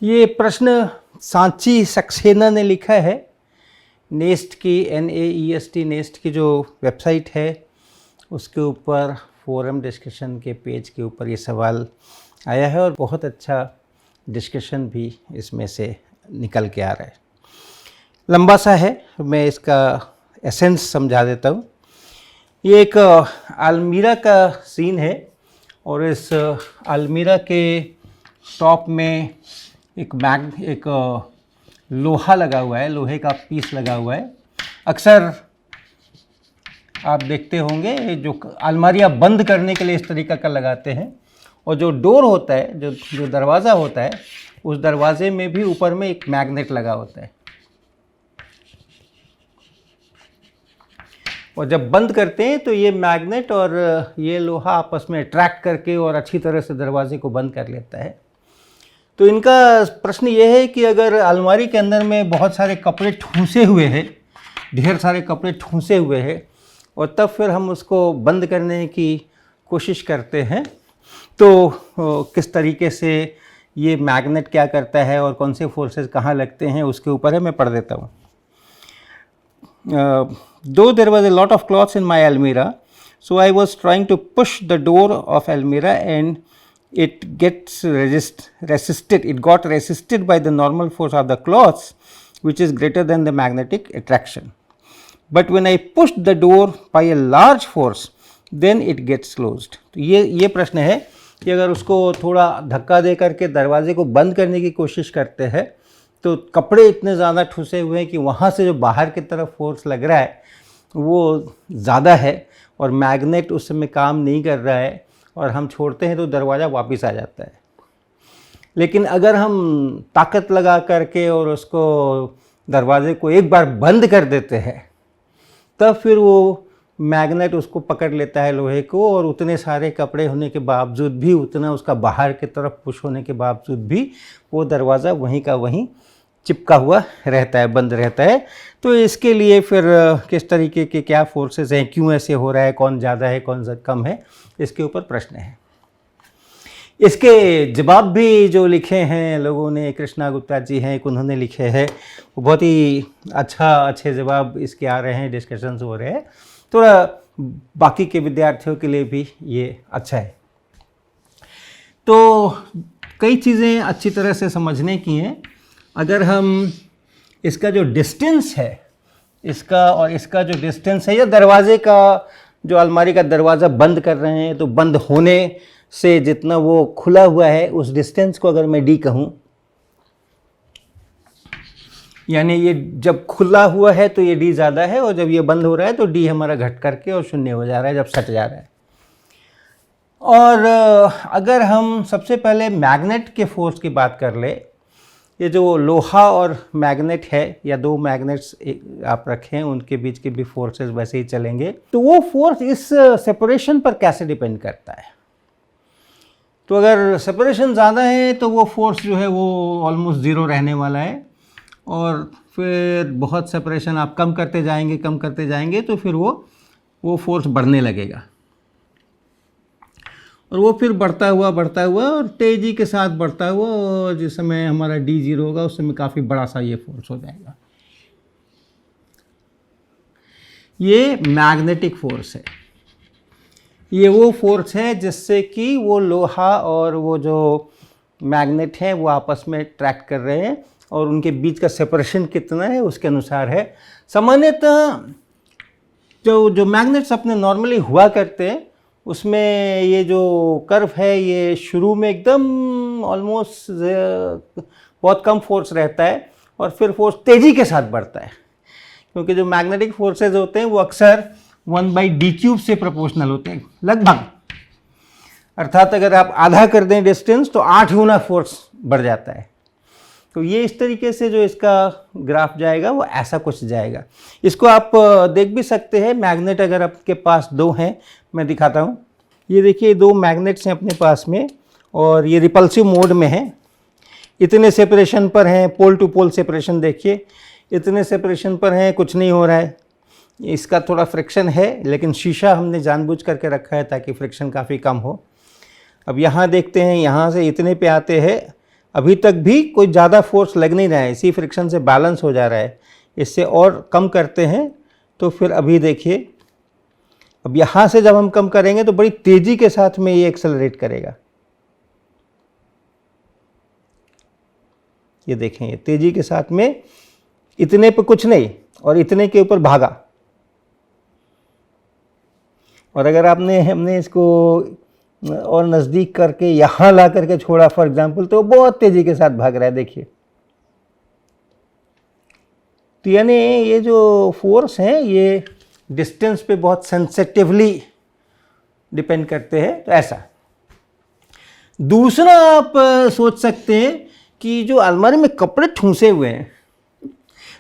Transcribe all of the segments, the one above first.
ये प्रश्न सांची सक्सेना ने लिखा है। नेस्ट की NAEST नेस्ट की जो वेबसाइट है उसके ऊपर फोरम डिस्कशन के पेज के ऊपर ये सवाल आया है और बहुत अच्छा डिस्कशन भी इसमें से निकल के आ रहा है। लंबा सा है, मैं इसका एसेंस समझा देता हूँ। ये एक अलमीरा का सीन है और इस अलमीरा के टॉप में एक लोहा लगा हुआ है, लोहे का पीस लगा हुआ है। अक्सर आप देखते होंगे जो अलमारियाँ बंद करने के लिए इस तरीक़ा का लगाते हैं और जो डोर होता है, जो दरवाज़ा होता है, उस दरवाजे में भी ऊपर में एक मैग्नेट लगा होता है और जब बंद करते हैं तो ये मैग्नेट और ये लोहा आपस में अट्रैक्ट करके और अच्छी तरह से दरवाजे को बंद कर लेता है। तो इनका प्रश्न ये है कि अगर अलमारी के अंदर में बहुत सारे कपड़े ठूंसे हुए हैं, ढेर सारे कपड़े ठूंसे हुए हैं और तब फिर हम उसको बंद करने की कोशिश करते हैं तो किस तरीके से ये मैग्नेट क्या करता है और कौन से फोर्सेस कहाँ लगते हैं उसके ऊपर है। मैं पढ़ देता हूँ। Though there was a lot of clothes in my almirah, so I was trying to push the door of almirah and it got resisted by the normal force of the cloths, which is greater than the magnetic attraction. But when I pushed the door by a large force, then it gets closed. तो ये प्रश्न है कि अगर उसको थोड़ा धक्का दे करके दरवाजे को बंद करने की कोशिश करते हैं तो कपड़े इतने ज़्यादा ठुसे हुए हैं कि वहाँ से जो बाहर की तरफ फोर्स लग रहा है वो ज़्यादा है और मैग्नेट उस समय काम नहीं कर रहा है और हम छोड़ते हैं तो दरवाज़ा वापस आ जाता है। लेकिन अगर हम ताकत लगा करके और उसको दरवाजे को एक बार बंद कर देते हैं तब फिर वो मैग्नेट उसको पकड़ लेता है लोहे को और उतने सारे कपड़े होने के बावजूद भी, उतना उसका बाहर की तरफ पुश होने के बावजूद भी वो दरवाज़ा वहीं का वहीं चिपका हुआ रहता है, बंद रहता है। तो इसके लिए फिर किस तरीके के क्या फोर्सेस हैं, क्यों ऐसे हो रहा है, कौन ज़्यादा है कौन कम है, इसके ऊपर प्रश्न है। इसके जवाब भी जो लिखे हैं लोगों ने, कृष्णा गुप्ता जी हैं, उन्होंने लिखे हैं, वो बहुत ही अच्छे जवाब इसके आ रहे हैं, डिस्कशंस हो रहे हैं। थोड़ा बाकी के विद्यार्थियों के लिए भी ये अच्छा है। तो कई चीज़ें अच्छी तरह से समझने की हैं। अगर हम इसका जो डिस्टेंस है, इसका और इसका जो डिस्टेंस है, या दरवाजे का जो अलमारी का दरवाज़ा बंद कर रहे हैं तो बंद होने से जितना वो खुला हुआ है उस डिस्टेंस को अगर मैं D कहूँ, यानी ये जब खुला हुआ है तो ये D ज़्यादा है और जब ये बंद हो रहा है तो D हमारा घट करके और शून्य हो जा रहा है जब सट जा रहा है। और अगर हम सबसे पहले मैग्नेट के फोर्स की बात कर ले, ये जो लोहा और मैग्नेट है या दो मैग्नेट्स आप रखें उनके बीच के भी फोर्सेस वैसे ही चलेंगे, तो वो फोर्स इस सेपरेशन पर कैसे डिपेंड करता है। तो अगर सेपरेशन ज़्यादा है तो वो फोर्स जो है वो ऑलमोस्ट ज़ीरो रहने वाला है और फिर बहुत सेपरेशन आप कम करते जाएंगे तो फिर वो फोर्स बढ़ने लगेगा और वो फिर बढ़ता हुआ और तेज़ी के साथ बढ़ता हुआ और जिस समय हमारा D ज़ीरो होगा उस समय काफ़ी बड़ा सा ये फोर्स हो जाएगा। ये मैग्नेटिक फोर्स है। ये वो फोर्स है जिससे कि वो लोहा और वो जो मैग्नेट है वो आपस में ट्रैक्ट कर रहे हैं और उनके बीच का सेपरेशन कितना है उसके अनुसार है। सामान्यतः जो मैग्नेट्स अपने नॉर्मली हुआ करते हैं उसमें ये जो कर्व है ये शुरू में एकदम ऑलमोस्ट बहुत कम फोर्स रहता है और फिर फोर्स तेज़ी के साथ बढ़ता है, क्योंकि जो मैग्नेटिक फोर्सेस होते हैं वो अक्सर 1/d³ से प्रोपोर्शनल होते हैं लगभग। अर्थात अगर आप आधा कर दें डिस्टेंस तो 8 गुना फोर्स बढ़ जाता है। तो ये इस तरीके से जो इसका ग्राफ जाएगा वो ऐसा कुछ जाएगा। इसको आप देख भी सकते हैं। मैग्नेट अगर आपके पास दो हैं, मैं दिखाता हूँ। ये देखिए दो मैग्नेट्स हैं अपने पास में और ये रिपल्सिव मोड में है। इतने सेपरेशन पर हैं, पोल टू पोल सेपरेशन देखिए, इतने सेपरेशन पर हैं, कुछ नहीं हो रहा है। इसका थोड़ा फ्रिक्शन है लेकिन शीशा हमने जानबूझ करके रखा है ताकि फ्रिक्शन काफ़ी कम हो। अब यहाँ देखते हैं, यहाँ से इतने पे आते हैं, अभी तक भी कोई ज़्यादा फोर्स लग नहीं रहा है, इसी फ्रिक्शन से बैलेंस हो जा रहा है। इससे और कम करते हैं तो फिर अभी देखिए, अब यहाँ से जब हम कम करेंगे तो बड़ी तेज़ी के साथ में ये एक्सेलरेट करेगा। ये देखें, ये तेज़ी के साथ में इतने पे कुछ नहीं और इतने के ऊपर भागा। और अगर हमने इसको और नज़दीक करके यहाँ ला करके छोड़ा फॉर एग्जांपल, तो बहुत तेज़ी के साथ भाग रहा है, देखिए। तो यानी ये जो फोर्स हैं ये डिस्टेंस पे बहुत सेंसिटिवली डिपेंड करते हैं। तो ऐसा। दूसरा आप सोच सकते हैं कि जो अलमारी में कपड़े ठूंसे हुए हैं,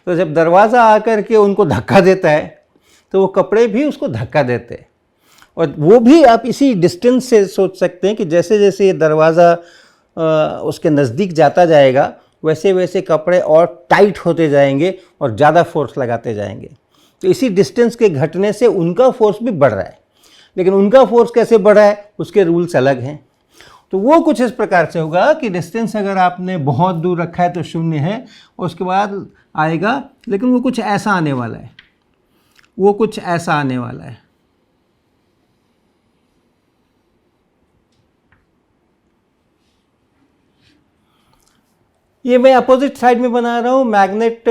तो जब दरवाज़ा आकर के उनको धक्का देता है तो वो कपड़े भी उसको धक्का देते हैं। और वो भी आप इसी डिस्टेंस से सोच सकते हैं कि जैसे जैसे ये दरवाज़ा उसके नज़दीक जाता जाएगा वैसे वैसे कपड़े और टाइट होते जाएंगे और ज़्यादा फोर्स लगाते जाएंगे। तो इसी डिस्टेंस के घटने से उनका फोर्स भी बढ़ रहा है। लेकिन उनका फोर्स कैसे बढ़ रहा है, उसके रूल्स अलग हैं। तो वो कुछ इस प्रकार से होगा कि डिस्टेंस अगर आपने बहुत दूर रखा है तो 0 है, उसके बाद आएगा, लेकिन वो कुछ ऐसा आने वाला है, वो कुछ ऐसा आने वाला है। ये मैं अपोजिट साइड में बना रहा हूँ। मैग्नेट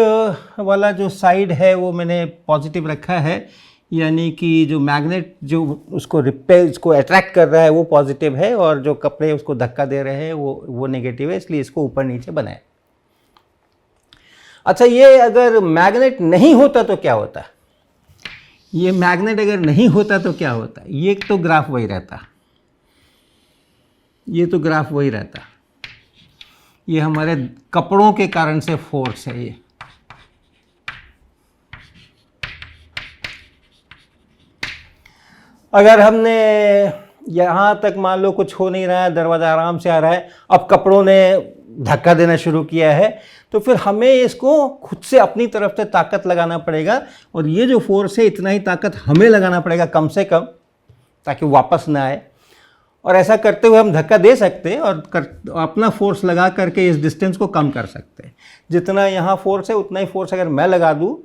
वाला जो साइड है वो मैंने पॉजिटिव रखा है, यानी कि जो मैग्नेट जो उसको रिपेल, इसको अट्रैक्ट कर रहा है वो पॉजिटिव है, और जो कपड़े उसको धक्का दे रहे हैं वो नेगेटिव है, इसलिए इसको ऊपर नीचे बनाए। अच्छा, ये अगर मैग्नेट नहीं होता तो क्या होता? ये मैग्नेट अगर नहीं होता तो क्या होता? ये तो ग्राफ वही रहता, ये तो ग्राफ वही रहता। ये हमारे कपड़ों के कारण से फोर्स है। ये अगर हमने यहाँ तक मान लो कुछ हो नहीं रहा है, दरवाज़ा आराम से आ रहा है, अब कपड़ों ने धक्का देना शुरू किया है, तो फिर हमें इसको खुद से अपनी तरफ से ताकत लगाना पड़ेगा, और ये जो फोर्स है इतना ही ताकत हमें लगाना पड़ेगा कम से कम, ताकि वापस ना आए। और ऐसा करते हुए हम धक्का दे सकते हैं और अपना फोर्स लगा करके इस डिस्टेंस को कम कर सकते हैं। जितना यहाँ फोर्स है उतना ही फोर्स अगर मैं लगा दूँ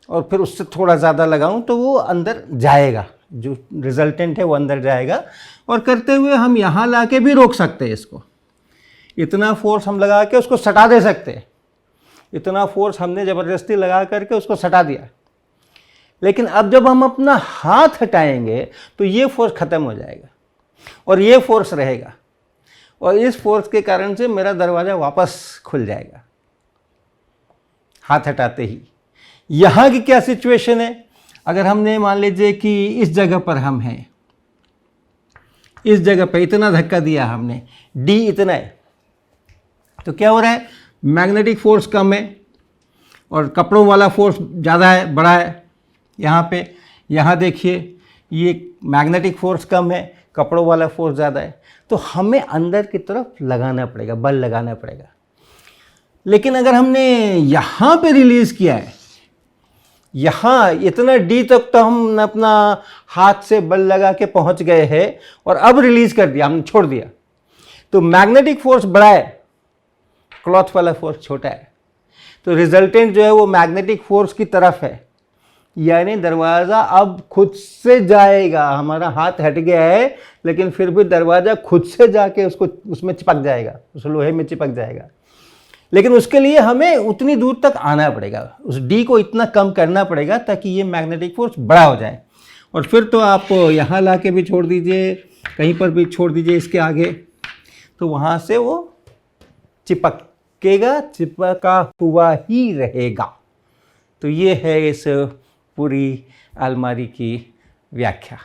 और फिर उससे थोड़ा ज़्यादा लगाऊँ तो वो अंदर जाएगा, जो रिजल्टेंट है वो अंदर जाएगा। और करते हुए हम यहाँ ला के भी रोक सकते हैं इसको। इतना फोर्स हम लगा के उसको सटा दे सकते हैं, इतना फोर्स हमने ज़बरदस्ती लगा करके उसको सटा दिया। लेकिन अब जब हम अपना हाथ हटाएंगे तो ये फोर्स ख़त्म हो जाएगा और ये फोर्स रहेगा, और इस फोर्स के कारण से मेरा दरवाज़ा वापस खुल जाएगा हाथ हटाते ही। यहाँ की क्या सिचुएशन है? अगर हमने मान लीजिए कि इस जगह पर हम हैं, इस जगह पे इतना धक्का दिया हमने, D इतना है, तो क्या हो रहा है? मैग्नेटिक फोर्स कम है और कपड़ों वाला फोर्स ज़्यादा है, बड़ा है। यहाँ पे, यहाँ देखिए, ये मैग्नेटिक फोर्स कम है, कपड़ों वाला फोर्स ज़्यादा है, तो हमें अंदर की तरफ लगाना पड़ेगा, बल लगाना पड़ेगा। लेकिन अगर हमने यहाँ पे रिलीज़ किया है, यहाँ इतना D तक तो हम अपना हाथ से बल लगा के पहुँच गए हैं, और अब रिलीज़ कर दिया, हमने छोड़ दिया, तो मैग्नेटिक फोर्स बड़ा है, क्लॉथ वाला फोर्स छोटा है। तो रिजल्टेंट जो है वो मैग्नेटिक फोर्स की तरफ है, यानी दरवाज़ा अब खुद से जाएगा। हमारा हाथ हट गया है लेकिन फिर भी दरवाज़ा खुद से जाके उसमें चिपक जाएगा, उस लोहे में चिपक जाएगा। लेकिन उसके लिए हमें उतनी दूर तक आना पड़ेगा, उस D को इतना कम करना पड़ेगा ताकि ये मैग्नेटिक फोर्स बड़ा हो जाए। और फिर तो आप यहाँ ला के भी छोड़ दीजिए, कहीं पर भी छोड़ दीजिए इसके आगे, तो वहाँ से वो चिपकेगा, चिपका हुआ ही रहेगा। तो ये है इस पूरी अलमारी की व्याख्या।